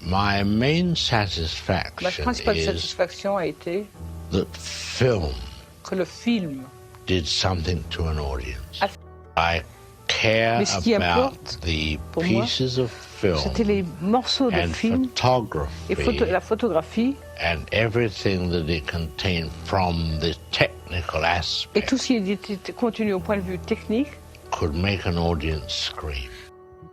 My main Ma satisfaction principale is satisfaction a été that film que le film, did something to an audience. A- I care Mais ce qui about importe the pour moi, pieces of film c'était les morceaux de and film et photography la photographie and everything that it contained from the technical et tout aspect ce qui était contenu au point de vue technique. could make an audience scream.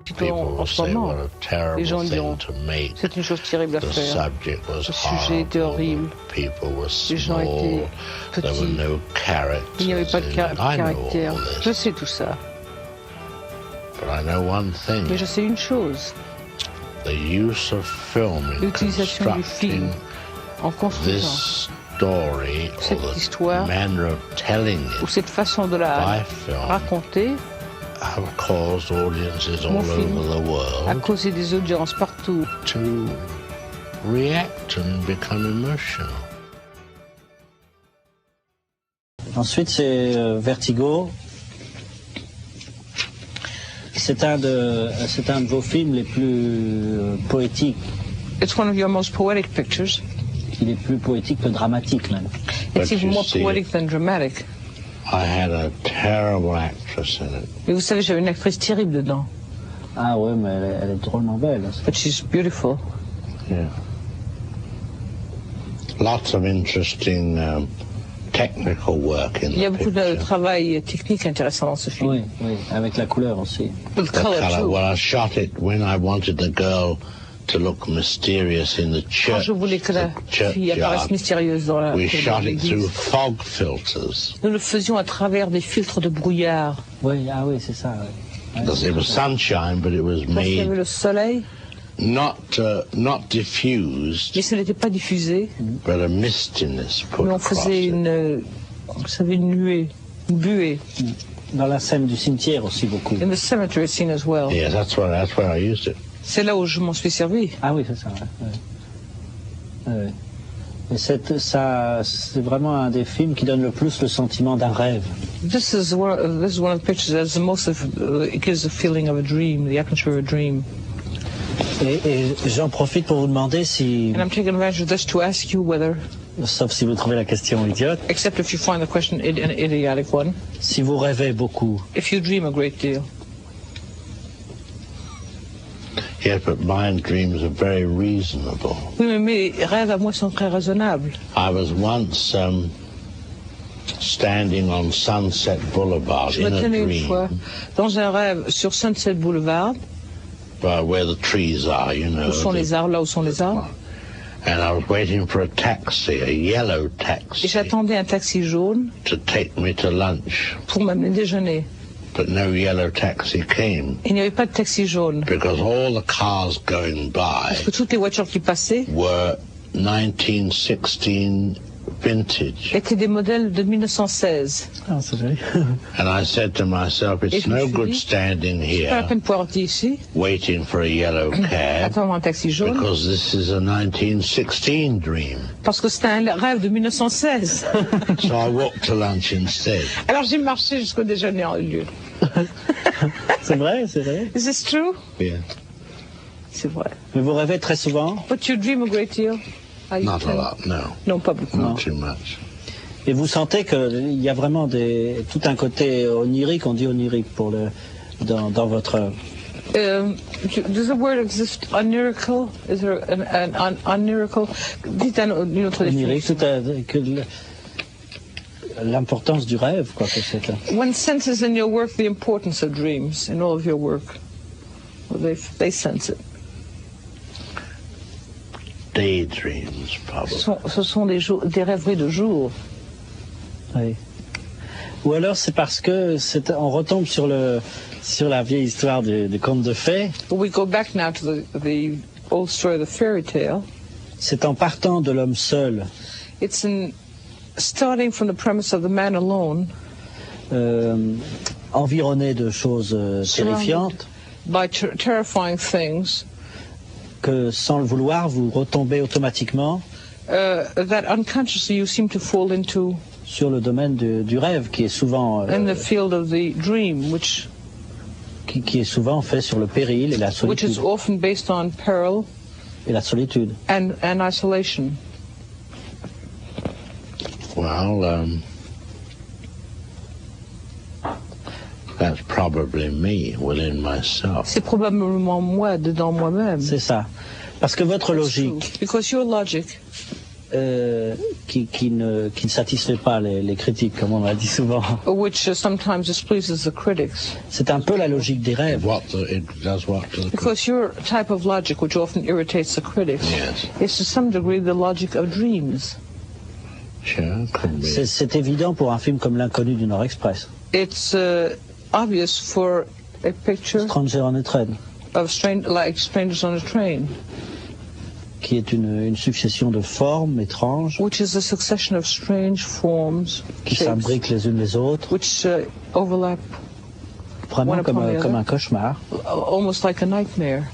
People En will ce say moment, what a les gens terrible diront, thing to make. c'est une chose terrible à The faire. subject was Le sujet était horrible. horrible. People were Les gens étaient small. There were petits. no characters. Il n'y avait pas de in it. I know caractère. all Je this, sais tout ça. but I know one thing. Mais je sais une chose. The use of film in L'utilisation du film constructing en construisant this story cette or the histoire manner of telling ou it cette façon de la by film raconter have caused audiences all Mon film over the a world causé des audiences partout. to react and become emotional. Ensuite, c'est Vertigo. C'est un de vos films les plus poétiques. It's one of your most poetic pictures. Il est plus poétique que dramatique même. It's But even you more see, poetic than dramatic. I had a terrible actress in it. Mais vous savez, j'avais une actrice terrible dedans. Ah ouais, mais elle est drôlement belle. But she's beautiful. Yeah. Lots of interesting technical work in Il y a the beaucoup de picture. travail technique intéressant dans ce film. Oui, oui, avec la couleur aussi. The The color, colour. too. Well, I shot it when I wanted the girl to look mysterious in the Quand church. je voulais que la the fille apparaisse churchyard. mystérieuse dans la We cour de shot it through l'église, fog filters. nous le faisions à travers des filtres de brouillard. Oui, ah oui, c'est ça. Oui. Because it was sunshine, but it was Parce qu'il y avait made le soleil, not diffused, mais ce n'était pas diffusé. but a mistiness put Mais on across faisait it. vous savez, une nuée, une buée. Dans la scène du cimetière aussi beaucoup. In the cemetery scene as well. Yeah, that's where I used it. C'est là où je m'en suis servi. Ah oui, c'est ça. Ouais. Ouais. Et c'est vraiment un des films qui donne le plus le sentiment d'un rêve. This is one of the pictures that has the most it gives the feeling of a dream, the atmosphere of a dream. Et j'en profite pour vous demander si, And I'm taking advantage of this to ask you whether, sauf si vous trouvez la question idiote, except if you find the question an idiotic one, si vous rêvez beaucoup. if you dream a great deal. Yes, but my dreams are very reasonable. Oui, mais mes rêves à moi sont très raisonnables. I was once standing on Sunset Boulevard Je me in a tenais une dream, fois dans un rêve sur Sunset Boulevard, where the trees are, you know. où sont les arbres, là où sont les arbres, And I was waiting for a taxi, a yellow et taxi, j'attendais un taxi jaune to take me to lunch. pour m'amener déjeuner. But no yellow taxi came Il n'y avait pas de taxi jaune, because all the cars going by parce que toutes les voitures qui passaient were 1916 vintage. étaient des modèles de 1916. Ah, c'est joli. And I said to myself, Et it's je me no suis good dit, standing C'est pas la here peine de pouvoir rester ici, waiting for a yellow cab attendre un taxi jaune, because this is a 1916 dream. parce que c'était un rêve de 1916. So I walked to lunch instead. Alors j'ai marché jusqu'au déjeuner en lieu. C'est vrai, c'est vrai. Is this true? Yeah. C'est vrai. Mais vous rêvez très souvent But you dream a great deal? Are you Not a tell- lot, no. Non, pas beaucoup. Not too much. et vous sentez qu'il y a vraiment tout un côté onirique, on dit onirique dans votre œuvre. Does the word exist? Onirical? Is there an onirical? Dites une autre Onirique, définition. l'importance du rêve, quoi, que c'est. One senses in your work the importance of dreams in all of your work. Well, they sense it. Daydreams, probably. Ce sont des rêveries de jour. Oui. Ou alors c'est parce que on retombe sur la vieille histoire du conte de fées. But we go back now to the old story of the fairy tale. C'est en partant de l'homme seul, It's in starting from the premise of the man alone, environné de choses terrifiantes, by terrifying things, que sans le vouloir, vous retombez automatiquement that unconsciously you seem to fall into sur le domaine du rêve, qui est souvent in the field of the dream, qui est souvent fait sur le péril et la which is solitude. often based on peril et la solitude. and isolation. Well, that's probably me within myself. C'est probablement moi, dedans moi-même. C'est ça. Parce que votre That's true. logique, Because your logic, qui ne satisfait pas les critiques, comme on l'a dit souvent, which sometimes displeases the critics, c'est un peu la logique des rêves. It does what to the because your type of logic, which often irritates the critics, Yes. is to some degree the logic of dreams. Sure, could be. C'est évident pour un film comme L'Inconnu du Nord Express, It's obvious for a picture Stranger on a Train, of like Strangers on a Train, qui est une succession de formes étranges which is a succession of strange forms, qui shapes, s'imbriquent les unes les autres, which overlap vraiment One upon the comme other. un cauchemar. almost like a nightmare.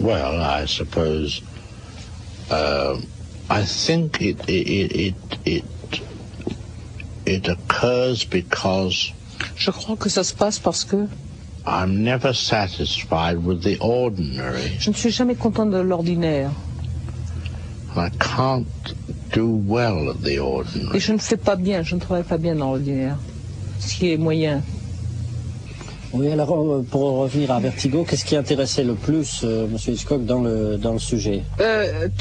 Well, I suppose. I think it occurs because Je crois que ça se passe parce que I'm never satisfied with the ordinary. je ne suis jamais content de l'ordinaire I can't do well at the et ordinary. je ne fais pas bien, je ne travaille pas bien dans l'ordinaire, ce qui est moyen. Oui, alors pour revenir à Vertigo, qu'est-ce qui intéressait le plus Monsieur Hitchcock dans le sujet?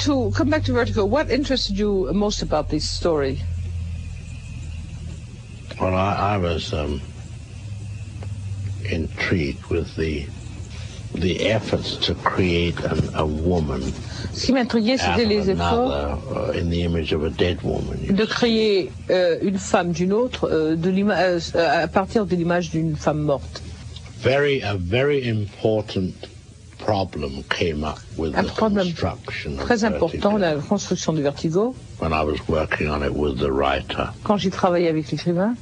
To come back to Vertigo, what interested you most about this story? Well, I was intrigued with the efforts to create a woman Ce qui m'intriguait, out c'était of les efforts another in the image of a dead woman. de créer une femme d'une autre à partir de l'image d'une femme morte. A very important problem came up with Un the problème construction of très important, Vertigo la construction de Vertigo, when I was working on it with the writer. quand j'ai travaillé avec l'écrivain.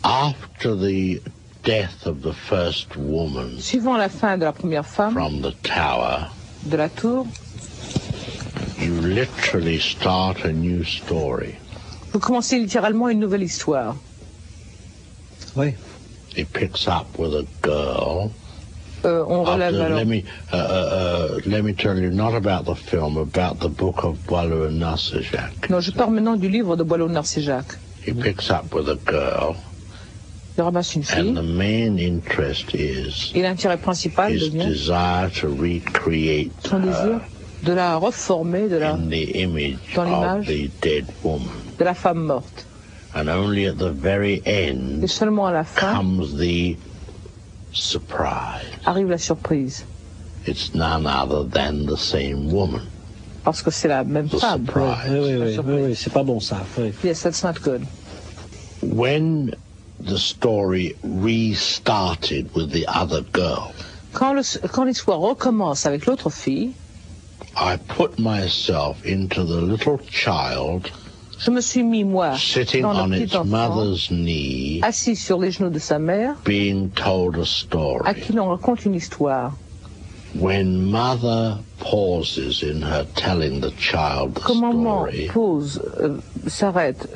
After the death of the first woman Suivant la fin de la première femme from the tower, de la tour, you literally start a new story. vous commencez littéralement une nouvelle histoire. Oui. It picks up with a girl. On relève alors. Let me tell you, not about the film, about the book of Boileau and Narcejac. Non, je parle maintenant du livre de Boileau-Narcejac. He picks up with a girl, Il ramasse une and fille the main interest is et l'intérêt principal his devient desire to recreate son désir de la reformer in the image dans of l'image the dead woman. de la femme morte. And only at the very Et end seulement à la fin comes the surprise. arrive la surprise, It's none other than the same woman. parce que c'est la même The femme. surprise. Oui, c'est pas bon ça. Oui. Yes, that's not good. When the story restarted with the other girl, Quand l'histoire recommence avec l'autre fille, I put myself into the little child je me suis mis, moi, sitting dans on le its petit enfant, mother's knee, assis sur les genoux de sa mère, being told a à story. qui l'on raconte une histoire. When mother pauses in her telling the child the Quand maman story, s'arrête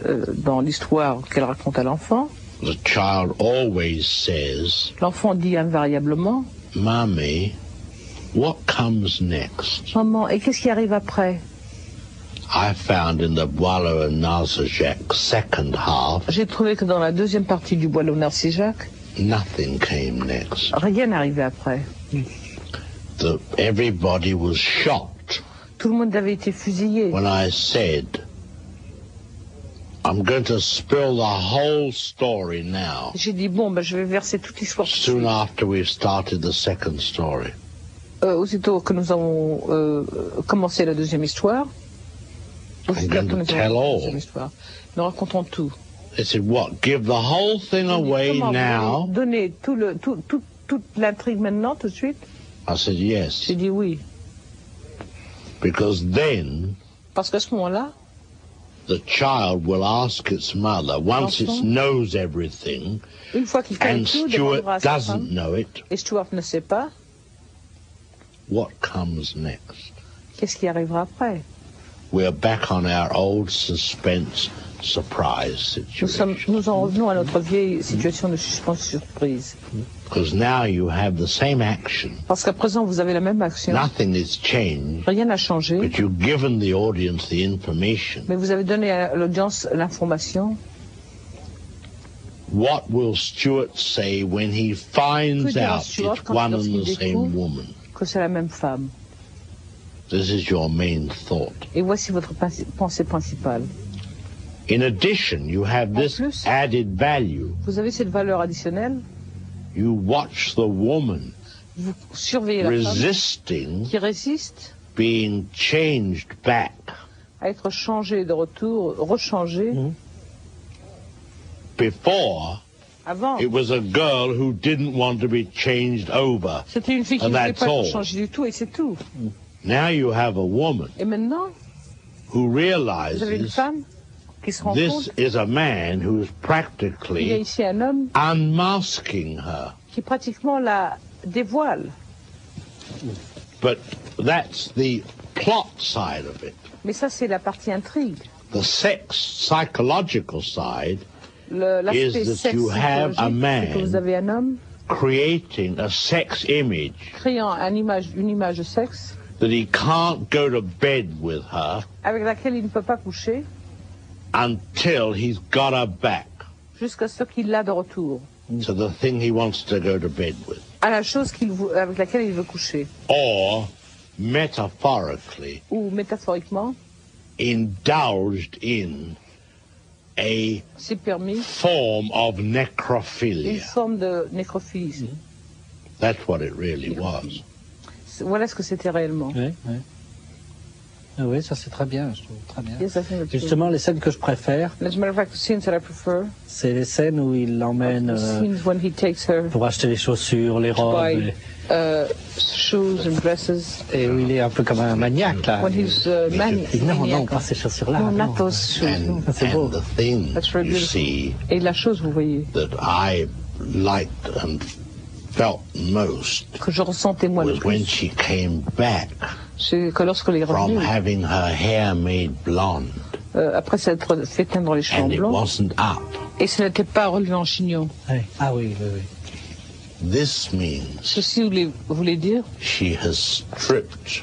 dans l'histoire qu'elle raconte à l'enfant, the child always says, l'enfant dit invariablement "Mommy, what comes next?" « Maman, et qu'est-ce qui arrive après ?» I found in the Boileau and Narcejac second half, J'ai trouvé que dans la deuxième partie du Boileau-Narcejac, nothing came next. rien n'arrivait après. Everybody was shocked Tout le monde avait été fusillé. when I said, I'm going to spill the whole story now, J'ai dit, bon, je vais verser toute l'histoire tout de soon suite. after we've started the second story. Aussitôt que nous avons commencé la deuxième histoire, aussitôt going que to nous tell avons all. la deuxième histoire, nous racontons tout. They said, what, give the whole thing away Comment now? vous voulez donner toute l'intrigue maintenant, tout de suite? I said, yes, J'ai dit oui. because then Parce qu'à ce moment-là, the child will ask its mother, once it L'enfant. knows everything, une fois qu'il connaît and tout, Stuart demandera à sa doesn't femme, know it, et Stuart ne sait pas, what comes next? qu'est-ce qui arrivera après? We're back on our old suspense surprise situation. Nous en revenons à notre vieille situation de suspense surprise. Because now you have the same action. Parce qu'à présent, vous avez la même action. Nothing is changed, Rien n'a changé. but you've given the audience the information. Mais vous avez donné à l'audience l'information. What will Stuart say when he Que finds dira out Stuart it's one and lorsqu'il the same découvre woman? que c'est la même femme? This is your main thought. Et voici votre pensée principale. In addition, you have this plus, added value. Vous avez cette valeur additionnelle. You watch the woman Vous surveillez la femme resisting qui résiste being changed back. à être changée de retour, rechangée. Before, Avant, it was a girl who didn't want to be changed over. c'était une fille qui And ne voulait that's pas all. être changée du tout et c'est tout. Now you have a woman Et maintenant, who vous avez une realizes femme qui se rend this compte is a man who's qu'il y a practically ici un homme unmasking her. qui pratiquement la dévoile. But that's the plot side of it. Mais ça, c'est la partie intrigue. The sex psychological side L'aspect is that sexe you have a psychologique, man c'est que vous avez un homme creating a sex image créant une image de sexe that he can't go to bed with her avec laquelle il ne peut pas coucher until he's got her back jusqu'à ce qu'il l'a de retour, to the thing he wants to go to bed with. à la chose avec laquelle il veut coucher. Or, metaphorically, Ou métaphoriquement, indulged in a c'est permis form of une necrophilia. forme de nécrophilie. That's what it really was. Voilà ce que c'était réellement. Oui, oui. Ah oui, ça c'est très bien, je trouve très bien. Yes, I think that's Justement, les scènes que je préfère, true. As a matter of fact, the scenes that I prefer c'est les scènes où il l'emmène are the scenes when he takes her pour acheter les chaussures, les to robes, buy shoes and dresses. et où il est un peu comme un maniaque là. When he's Il dit, non, maniac. pas ces chaussures-là. No, non. not those shoes. no. And, C'est beau. and the thing That's very you beautiful. see Et la chose, vous voyez, that I liked and felt most que je ressentais moi le was when plus, she came back c'est que lorsqu'elle est from revenue, having her hair made blonde après s'être fait teindre les cheveux and it blancs, wasn't up. et ce n'était pas relevé en chignon. Oui. Ah oui, oui, oui. This means Ceci voulait dire she has stripped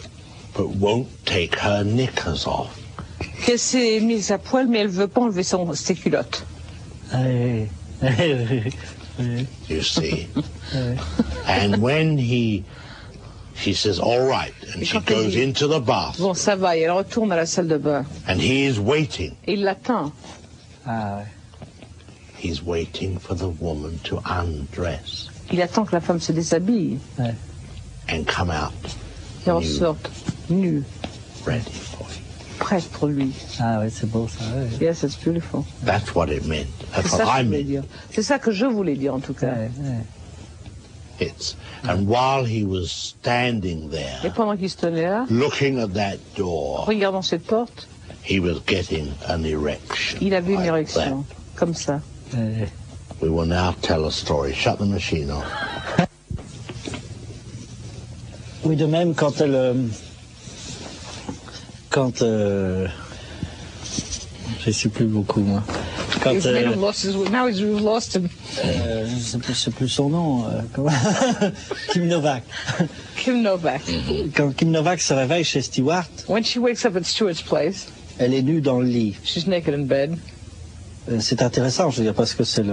but won't take her knickers off. qu'elle s'est mise à poil, mais elle ne veut pas enlever ses culottes. Ah oui. Oui, oui. You see. Oui. And when she says, all right, and she quand elle goes dit- into the bath, Bon, ça va, et elle retourne à la salle de bain. and he is waiting. Et il l'attend. Ah ouais. He's waiting for the woman to undress Il attend que la femme se déshabille and come out et ressorte nue, ready for you. prête pour lui. Ah ouais, c'est beau ça. Ouais. Yes, it's beautiful. That's what it meant. C'est That's ça what que I je voulais meant. dire. C'est ça que je voulais dire, en tout cas. Ouais, ouais. And while he was standing Et there, pendant qu'il se tenait là, looking at that door, regardant cette porte, he was getting an erection. il avait une like érection, comme ça. Ouais. that. We will now tell a story. Shut the machine off. Oui, de même quand elle... je sais plus beaucoup moi. Quand He's made him lost his, now he's lost him. je sais plus son nom. Comment Kim Novak. Kim Novak. Quand Kim Novak se réveille chez Stewart, When she wakes up at Stuart's place, elle est nue dans le lit. she's naked in bed. C'est intéressant, je veux dire, parce que c'est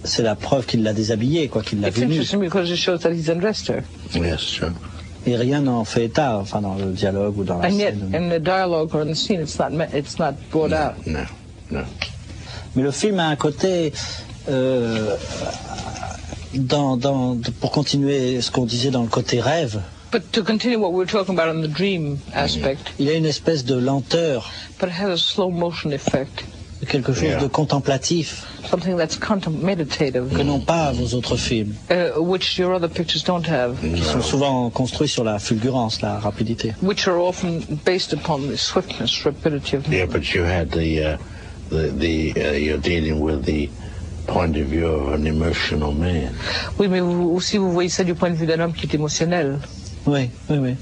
c'est la preuve qu'il l'a déshabillée, quoi, qu'il l'a It's vue nue. interesting because it shows that he's undressed her. Yes, sure. Et rien n'en fait état, enfin dans le dialogue ou dans la And yet, scène. in the dialogue or in the scene, it's not brought out. No, no. Mais le film a un côté, pour continuer ce qu'on disait dans le côté rêve, But to continue what we were talking about on the dream aspect, il y a une espèce de lenteur, but it has a slow motion effect, quelque chose Yeah. de contemplatif, something that's meditative, que n'ont pas vos autres films, which your other pictures don't have, qui sont souvent construits sur la fulgurance, la rapidité. which are often based upon the swiftness, rapidity of Yeah, but you had you're dealing with the point of view of an emotional man. Oui, mais vous voyez ça du point de vue d'un homme qui est émotionnel. Oui, oui, oui.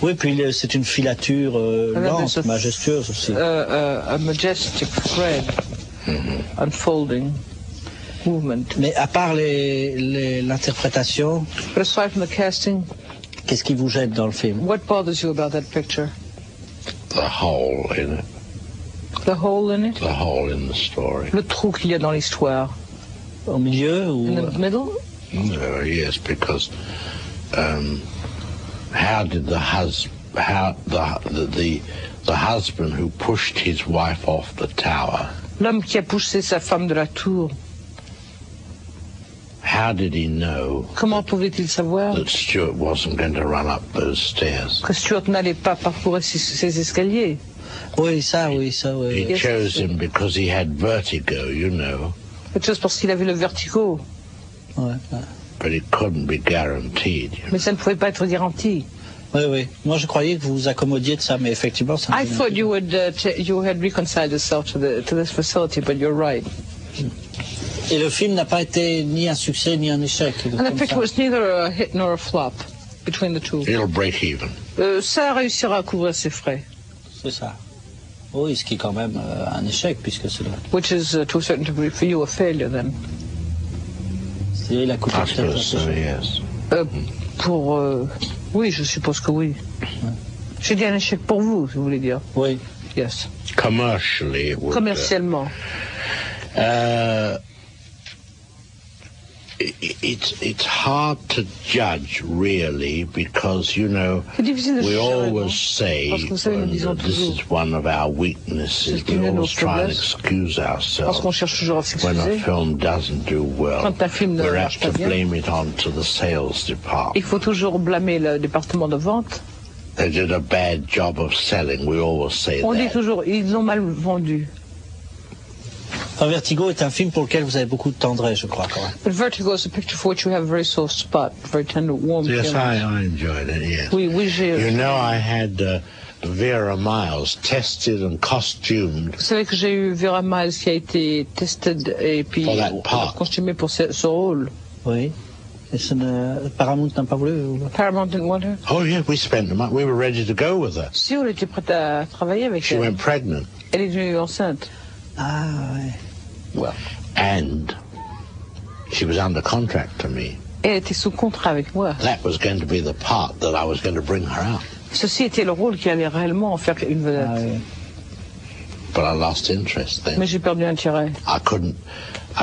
Oui, puis c'est une filature And then there's lente, majestueuse aussi. a majestic thread unfolding movement. Mais à part l'interprétation, But aside from the casting, qu'est-ce qui vous gêne dans le film? what bothers you about that picture? The hole in it, The hole in it? the hole in the story. Le trou qu'il y a dans l'histoire. Au milieu ou... In the middle? No, yes, because how did the husband who pushed his wife off the tower, L'homme qui a poussé sa femme de la tour, how did he know comment pouvait-il savoir that Stuart wasn't going to run up those stairs? que Stuart n'allait pas parcourir ces escaliers? Oui, ça, oui. He Yes. chose him because he had vertigo, you know, Quelque chose parce qu'il avait le vertigo, Ouais. but it couldn't be guaranteed. You know. mais ça ne pouvait pas être garanti. Oui. Moi, je croyais que vous vous accommodiez de ça, mais effectivement, ça me I gêne un thought peu. you had reconciled yourself to this facility, but you're right. Et le film n'a pas été ni un succès ni un échec. And the comme picture ça. was neither a hit nor a flop between the two. It'll break even. Ça réussira à couvrir ses frais, C'est ça. Oui, ce qui est quand même un échec, puisque c'est which is to a certain degree for you a failure then. il a coûté I très suppose so, yes. Oui, je suppose que oui. J'ai dit un échec pour vous, si vous voulez dire. Oui. Yes. Commercially, it would. Commercialement. It's hard to judge really because you know C'est difficile de we juger, always vraiment. say Parce que vous savez, nous disons this toujours, is one of our weaknesses. c'est une We de nos always try and faiblesses. excuse Parce qu'on ourselves cherche toujours à when a s'excuser. film doesn't do well. Quand un film ne We're marche apt to pas bien. blame it on to the sales department. Il faut toujours blâmer le département de vente. They did a bad job of selling. We always say On dit that. toujours, ils l'ont mal vendu. Enfin, Vertigo est un film pour lequel vous avez beaucoup de tendresse, je crois, quand même. But Vertigo is a picture for which you have a very soft spot, very tender, warm Yes, feelings. I enjoyed it. Yes. Oui, j'ai... You know, I had Vera Miles tested and costumed Vous savez que j'ai eu Vera Miles qui a été tested et puis For that part. costumée pour ce rôle. Oui. Et Paramount n'a pas voulu ou... Paramount didn't want her. Oh, yeah, we spent the money. We were ready to go with her. Si, on était prête à travailler avec She elle. went pregnant. Elle est devenue enceinte. Ah, ouais. Well. And she was under contract to me. Elle était sous contrat avec moi. That was going to be the part that I was going to bring her out. Ceci était le rôle qui allait réellement en faire une vedette. Ah, oui. But I lost interest then. Mais j'ai perdu intérêt. I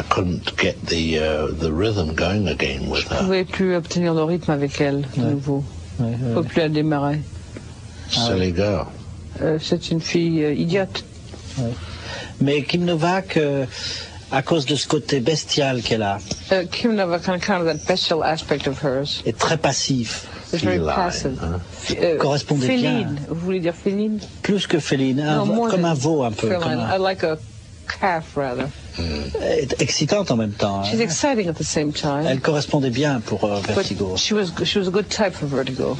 couldn't get the rhythm going again with Je ne her. pouvais plus obtenir le rythme avec elle de nouveau. Ouais, Je ne ouais. pouvais plus la démarrer. Silly girl. C'est une fille idiote. Mais Kim Novak, à cause de ce côté bestial qu'elle a, Kim Novak, kind of that bestial aspect of hers, est très passif. is very Feline, passive. hein. Correspondait féline. bien. Vous voulez dire féline? Plus que féline, more comme than un veau un peu. feline. Comme I like a calf, rather. excitante en même temps. She's exciting at the same time. Elle correspondait bien pour But Vertigo. she was a good type for Vertigo.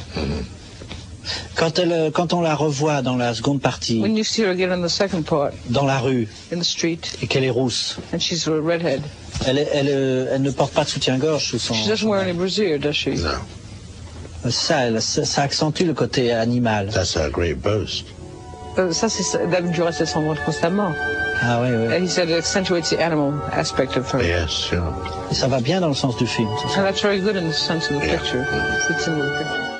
Quand on la revoit dans la seconde partie, When you see her again in the second part, dans la rue, in the street, et qu'elle est rousse, and she's a redhead, elle ne porte pas de soutien-gorge sous son... she doesn't wear any brassiere, does she? No, Ça accentue le côté animal. that's her great boast. Ça, David Duras s'en rend constamment. Ah oui, oui. He said it accentuates the animal aspect of her. Yes, sure. Et ça va bien dans le sens du film. ça. And that's very good in the sense of the Yeah. picture. Fits in with the picture.